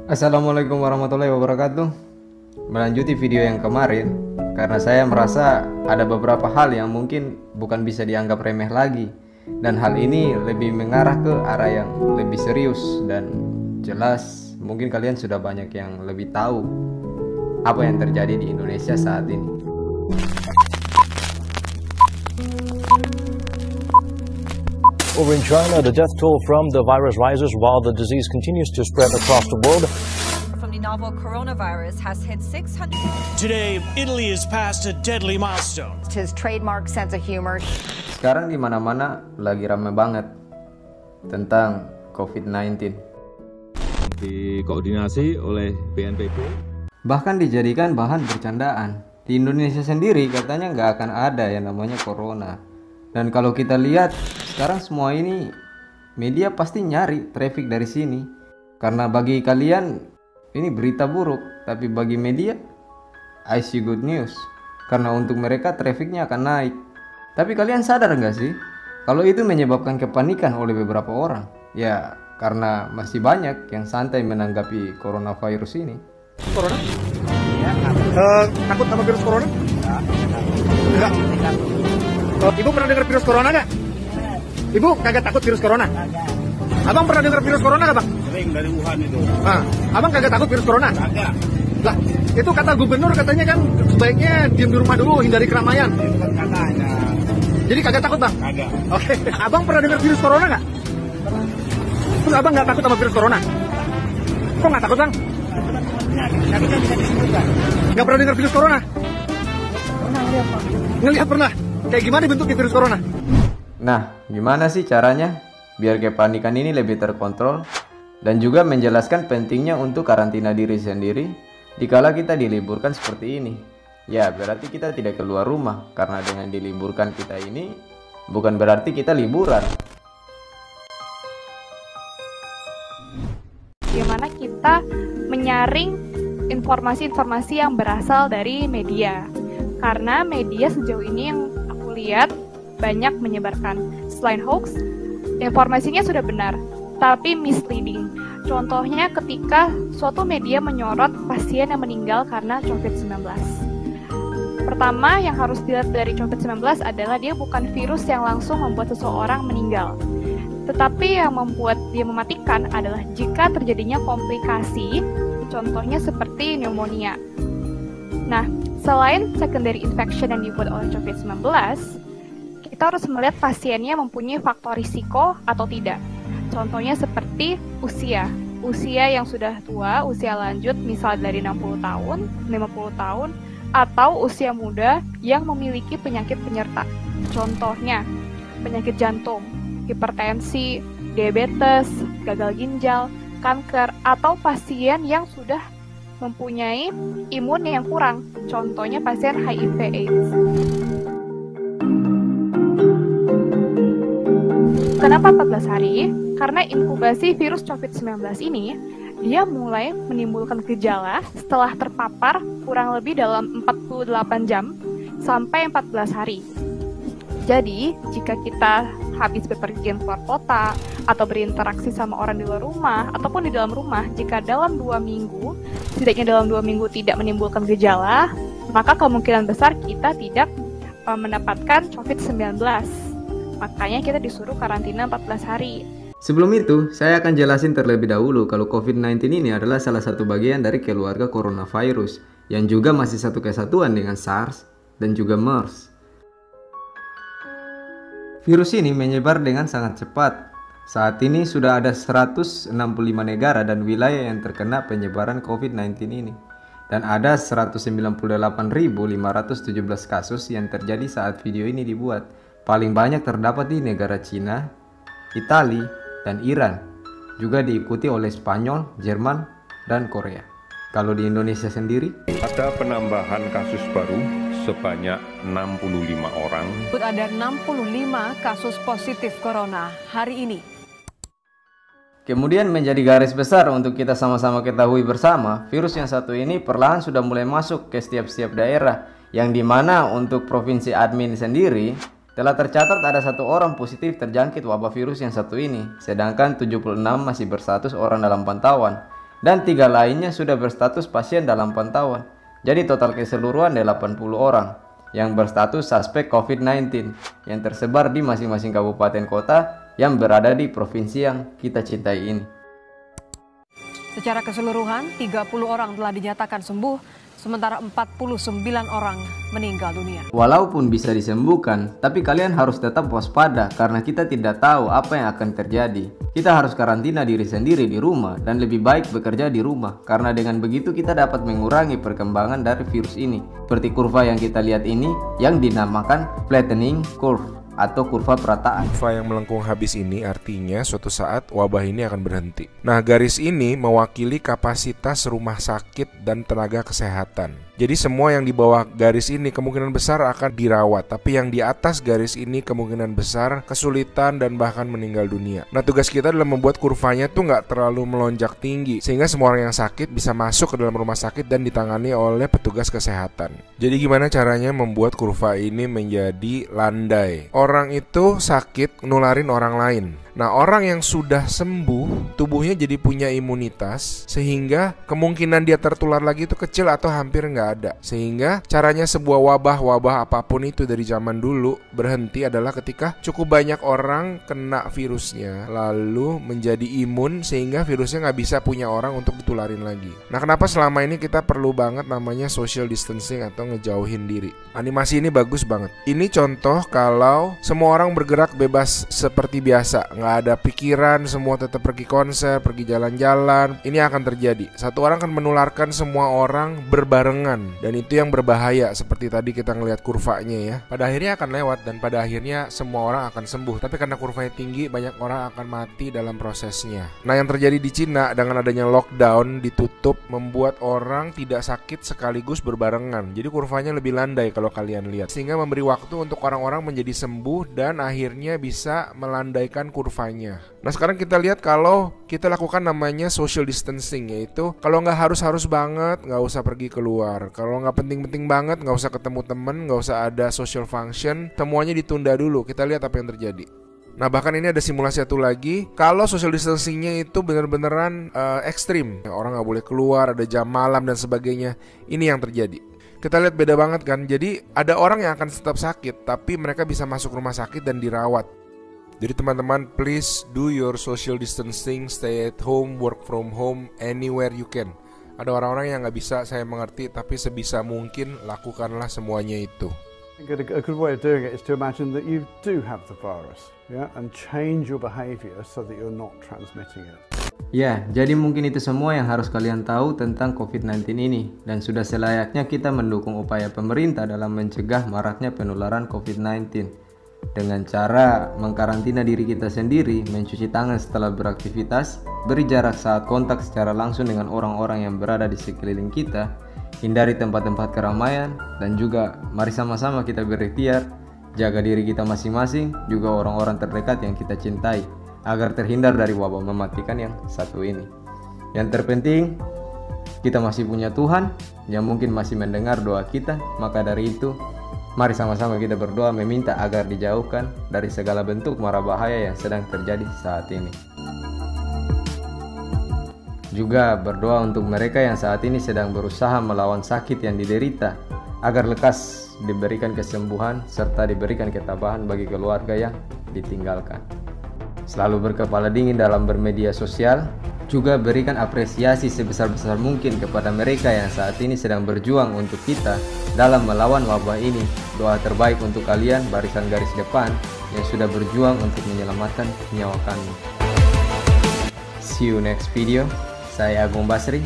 Assalamualaikum warahmatullahi wabarakatuh. Melanjuti video yang kemarin, karena saya merasa ada beberapa hal yang mungkin bukan bisa dianggap remeh lagi, dan hal ini lebih mengarah ke arah yang lebih serius dan jelas. Mungkin kalian sudah banyak yang lebih tahu apa yang terjadi di Indonesia saat ini. Over in China, the death toll from the virus rises while the disease continues to spread across the world. From the novel coronavirus has hit 600. Today, Italy has passed a deadly milestone. His trademark sense of humor. Sekarang di mana-mana lagi rame banget tentang COVID-19. Dikoordinasi oleh BNPB. Bahkan dijadikan bahan bercandaan. Di Indonesia sendiri katanya nggak akan ada yang namanya corona. Dan kalau kita lihat sekarang semua ini media pasti nyari traffic dari sini. Karena bagi kalian ini berita buruk, tapi bagi media I see good news. Karena untuk mereka trafficnya akan naik. Tapi kalian sadar nggak sih kalau itu menyebabkan kepanikan oleh beberapa orang? Ya karena masih banyak yang santai menanggapi coronavirus ini. Corona? Ya, takut sama virus corona? Enggak. Ibu pernah dengar virus corona nggak? Ibu kagak takut virus corona? Abang pernah dengar virus corona nggak, Bang? Sering dari Wuhan itu. Nah, abang kagak takut virus corona? Kagak. Lah, itu kata gubernur katanya kan sebaiknya diam di rumah dulu, hindari keramaian. Itu kan katanya. Jadi kagak takut, Bang? Kagak. Oke, abang pernah dengar virus corona nggak? Terus abang nggak takut sama virus corona? Kok nggak takut, Bang? Tapi kan bisa disembuhkan. Nggak pernah dengar virus corona? Pernah lihat, Pak? Ngelihat pernah? Kayak gimana bentuknya virus corona? Nah, gimana sih caranya biar kepanikan ini lebih terkontrol dan juga menjelaskan pentingnya untuk karantina diri sendiri dikala kita diliburkan seperti ini. Ya, berarti kita tidak keluar rumah karena dengan diliburkan kita ini bukan berarti kita liburan. Bagaimana kita menyaring informasi-informasi yang berasal dari media. Karena media sejauh ini yang aku lihat banyak menyebarkan. Selain hoax, informasinya sudah benar, tapi misleading. Contohnya ketika suatu media menyorot pasien yang meninggal karena COVID-19. Pertama yang harus dilihat dari COVID-19 adalah dia bukan virus yang langsung membuat seseorang meninggal. Tetapi yang membuat dia mematikan adalah jika terjadinya komplikasi, contohnya seperti pneumonia. Nah, selain secondary infection yang dibuat oleh COVID-19, kita harus melihat pasiennya mempunyai faktor risiko atau tidak. Contohnya seperti usia. Usia yang sudah tua, usia lanjut, misal dari 60 tahun, 50 tahun, atau usia muda yang memiliki penyakit penyerta. Contohnya, penyakit jantung, hipertensi, diabetes, gagal ginjal, kanker, atau pasien yang sudah mempunyai imun yang kurang, contohnya pasien HIV/AIDS. Kenapa 14 hari? Karena inkubasi virus COVID-19 ini, dia mulai menimbulkan gejala setelah terpapar kurang lebih dalam 48 jam sampai 14 hari. Jadi, jika kita habis bepergian keluar kota atau berinteraksi sama orang di luar rumah ataupun di dalam rumah, jika dalam 2 minggu, setidaknya dalam 2 minggu tidak menimbulkan gejala, maka kemungkinan besar kita tidak mendapatkan COVID-19. Makanya kita disuruh karantina 14 hari. Sebelum itu, saya akan jelasin terlebih dahulu kalau COVID-19 ini adalah salah satu bagian dari keluarga coronavirus yang juga masih satu kesatuan dengan SARS dan juga MERS. Virus ini menyebar dengan sangat cepat. Saat ini sudah ada 165 negara dan wilayah yang terkena penyebaran COVID-19 ini. Dan ada 198.517 kasus yang terjadi saat video ini dibuat. Paling banyak terdapat di negara Cina, Italia, dan Iran. Juga diikuti oleh Spanyol, Jerman, dan Korea. Kalau di Indonesia sendiri, ada penambahan kasus baru sebanyak 65 orang. Ada 65 kasus positif corona hari ini. Kemudian menjadi garis besar untuk kita sama-sama ketahui bersama, virus yang satu ini perlahan sudah mulai masuk ke setiap daerah, yang dimana untuk provinsi admin sendiri, Telah tercatat ada 1 orang positif terjangkit wabah virus yang satu ini, sedangkan 76 masih berstatus orang dalam pantauan, dan 3 lainnya sudah berstatus pasien dalam pantauan. Jadi total keseluruhan 80 orang yang berstatus suspek COVID-19 yang tersebar di masing-masing kabupaten kota yang berada di provinsi yang kita cintai ini. Secara keseluruhan, 30 orang telah dinyatakan sembuh, sementara 49 orang meninggal dunia. Walaupun bisa disembuhkan, tapi kalian harus tetap waspada karena kita tidak tahu apa yang akan terjadi. Kita harus karantina diri sendiri di rumah dan lebih baik bekerja di rumah karena dengan begitu kita dapat mengurangi perkembangan dari virus ini. Seperti kurva yang kita lihat ini yang dinamakan flattening curve atau kurva perataan. Kurva yang melengkung habis ini artinya suatu saat wabah ini akan berhenti. Nah, garis ini mewakili kapasitas rumah sakit dan tenaga kesehatan. Jadi semua yang di bawah garis ini kemungkinan besar akan dirawat, tapi yang di atas garis ini kemungkinan besar kesulitan dan bahkan meninggal dunia. Nah, tugas kita adalah membuat kurvanya tuh nggak terlalu melonjak tinggi, sehingga semua orang yang sakit bisa masuk ke dalam rumah sakit dan ditangani oleh petugas kesehatan. Jadi gimana caranya membuat kurva ini menjadi landai? Orang itu sakit nularin orang lain. Nah, orang yang sudah sembuh, tubuhnya jadi punya imunitas, sehingga kemungkinan dia tertular lagi itu kecil atau hampir nggak ada. Sehingga caranya sebuah wabah apapun itu dari zaman dulu berhenti adalah ketika cukup banyak orang kena virusnya, lalu menjadi imun sehingga virusnya nggak bisa punya orang untuk ditularin lagi. Nah, kenapa selama ini kita perlu banget namanya social distancing atau ngejauhin diri? Animasi ini bagus banget. Ini contoh kalau semua orang bergerak bebas seperti biasa, nggak ada pikiran, semua tetap pergi konser, pergi jalan-jalan. Ini akan terjadi. Satu orang akan menularkan semua orang berbarengan, dan itu yang berbahaya. Seperti tadi kita ngelihat kurvanya ya. Pada akhirnya akan lewat dan pada akhirnya semua orang akan sembuh. Tapi karena kurvanya tinggi, banyak orang akan mati dalam prosesnya. Nah, yang terjadi di Cina dengan adanya lockdown, ditutup, membuat orang tidak sakit sekaligus berbarengan. Jadi kurvanya lebih landai kalau kalian lihat, sehingga memberi waktu untuk orang-orang menjadi sembuh dan akhirnya bisa melandaikan kurvanya. Nah, sekarang kita lihat kalau kita lakukan namanya social distancing, yaitu kalau nggak harus banget nggak usah pergi keluar, kalau nggak penting-penting banget nggak usah ketemu temen, nggak usah ada social function, semuanya ditunda dulu. Kita lihat apa yang terjadi. Nah, bahkan ini ada simulasi satu lagi. Kalau social distancingnya itu bener-beneran ekstrim, orang nggak boleh keluar, ada jam malam dan sebagainya. Ini yang terjadi. Kita lihat beda banget kan. Jadi ada orang yang akan tetap sakit, tapi mereka bisa masuk rumah sakit dan dirawat. Jadi teman-teman, please do your social distancing, stay at home, work from home, anywhere you can. Ada orang-orang yang nggak bisa, saya mengerti, tapi sebisa mungkin lakukanlah semuanya itu. A good way of doing it is to imagine that you do have the virus, yeah, and change your behavior so that you're not transmitting it. Ya, jadi mungkin itu semua yang harus kalian tahu tentang COVID-19 ini, dan sudah selayaknya kita mendukung upaya pemerintah dalam mencegah maraknya penularan COVID-19 dengan cara mengkarantina diri kita sendiri, mencuci tangan setelah beraktivitas, beri jarak saat kontak secara langsung dengan orang-orang yang berada di sekeliling kita, hindari tempat-tempat keramaian, dan juga mari sama-sama kita berikhtiar jaga diri kita masing-masing, juga orang-orang terdekat yang kita cintai, agar terhindar dari wabah mematikan yang satu ini. Yang terpenting, kita masih punya Tuhan yang mungkin masih mendengar doa kita. Maka dari itu, mari sama-sama kita berdoa meminta agar dijauhkan dari segala bentuk mara bahaya yang sedang terjadi saat ini. Juga berdoa untuk mereka yang saat ini sedang berusaha melawan sakit yang diderita, agar lekas diberikan kesembuhan serta diberikan ketabahan bagi keluarga yang ditinggalkan. Selalu berkepala dingin dalam bermedia sosial. Juga berikan apresiasi sebesar-besar mungkin kepada mereka yang saat ini sedang berjuang untuk kita dalam melawan wabah ini. Doa terbaik untuk kalian barisan garis depan yang sudah berjuang untuk menyelamatkan nyawa kami. See you next video. Saya Agung Basri.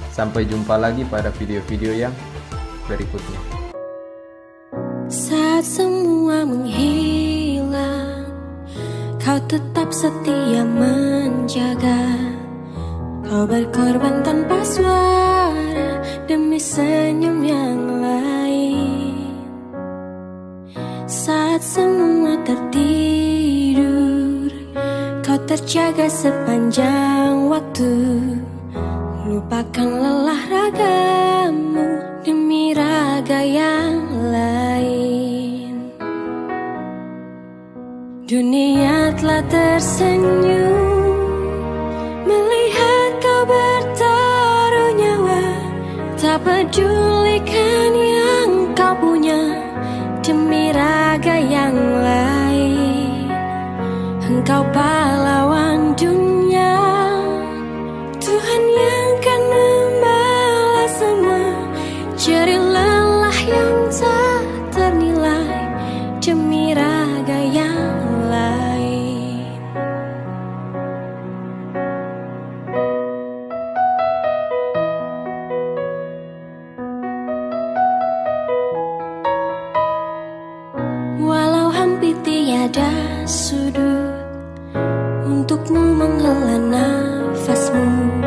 Sampai jumpa lagi pada video-video yang berikutnya. Saat semua menghilang, kau tetap setia menjaga. Kau berkorban tanpa suara demi senyum yang lain. Saat semua tertidur, kau terjaga sepanjang waktu. Lupakan lelah ragamu demi raga yang lain. Dunia telah tersenyum melihat kau bertaruh nyawa, tak pedulikan yang kau punya demi raga yang lain. Engkau pahlawan dunia, Tuhan yang kan membalas semua jerih lelah yang tak ternilai demi raga yang lain. Walau hampir tiada sudut untukmu menghela nafasmu,